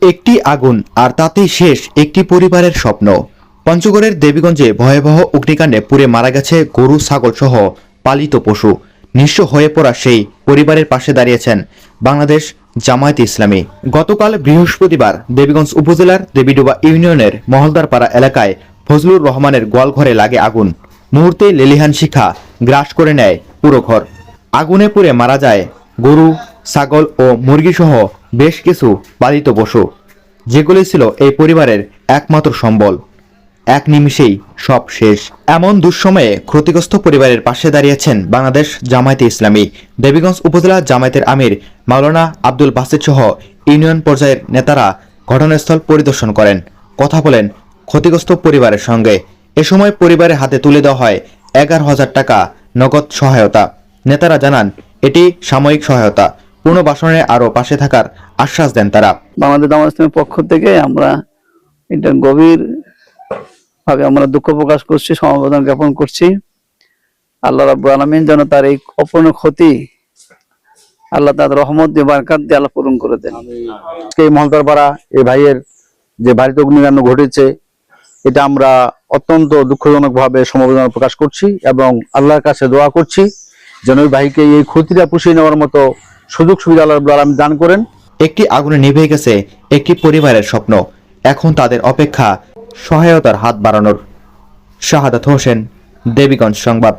একটি আগুন আর তাতেই শেষ একটি পরিবারের স্বপ্ন। পঞ্চগড়ের দেবীগঞ্জে ভয়াবহ অগ্নিকাণ্ডে পুড়ে মারা গেছে গরু ছাগল সহ পালিত পশু। নিঃস্ব হয়ে পড়া সেই পরিবারের পাশে দাঁড়িয়েছেন বাংলাদেশ জামায়াতে ইসলামী। গতকাল বৃহস্পতিবার দেবীগঞ্জ উপজেলার দেবীডোবা ইউনিয়নের মহলদারপাড়া এলাকায় ফজলুর রহমানের গোয়ালঘরে লাগে আগুন। মুহূর্তে লেলিহান শিখা গ্রাস করে নেয় পুরো ঘর। আগুনে পুড়ে মারা যায় গরু, ছাগল ও মুরগি সহ বেশ কিছু পালিত পশু, যেগুলি ছিল এই পরিবারের একমাত্র সম্বল। এক নিমিষেই সব শেষ। এমন দুঃসময়ে ক্ষতিগ্রস্ত পরিবারের পাশে দাঁড়িয়েছেন বাংলাদেশ জামায়াতে ইসলামী। দেবীগঞ্জ উপজেলা জামায়াতের আমির মাওলানা আব্দুল বাসিত সহ ইউনিয়ন পর্যায়ের নেতারা ঘটনাস্থল পরিদর্শন করেন, কথা বলেন ক্ষতিগ্রস্ত পরিবারের সঙ্গে। এ সময় পরিবারের হাতে তুলে দেওয়া হয় 11,000 টাকা নগদ সহায়তা। নেতারা জানান এটি সাময়িক সহায়তা, পুনর্বাসনে আরও পাশে থাকার আশ্বাস দেন তারা। বাংলাদেশ জামায়াত ইসলামীর পক্ষ থেকে আমরা এটা গভীর ভাবে আমরা দুঃখ প্রকাশ করছি, সমবেদনা জ্ঞাপন করছি। আল্লাহ রাব্বুল আলামিন যেন তার এই অপূর্ণ ক্ষতি আল্লাহ তার রহমত দিয়ে বারকাত দিয়ে আল্লাহ পূরণ করে দেন। এই মহলদারপাড়া এই ভাইয়ের যে বাড়িতে অগ্নিকাণ্ড ঘটেছে, এটা আমরা অত্যন্ত দুঃখজনক ভাবে সমবেদনা প্রকাশ করছি এবং আল্লাহর কাছে দোয়া করছি যেন ওই ভাইকে এই ক্ষতিটা পুষিয়ে নেওয়ার মতো সুযোগ সুবিধা আল্লাহ রাব্বুল আলামিন দান করেন। একটি আগুনে নিভে গেছে একটি পরিবারের স্বপ্ন। এখন তাদের অপেক্ষা সহায়তার হাত বাড়ানোর। শাহাদাত হোসেন, দেবীগঞ্জ সংবাদ।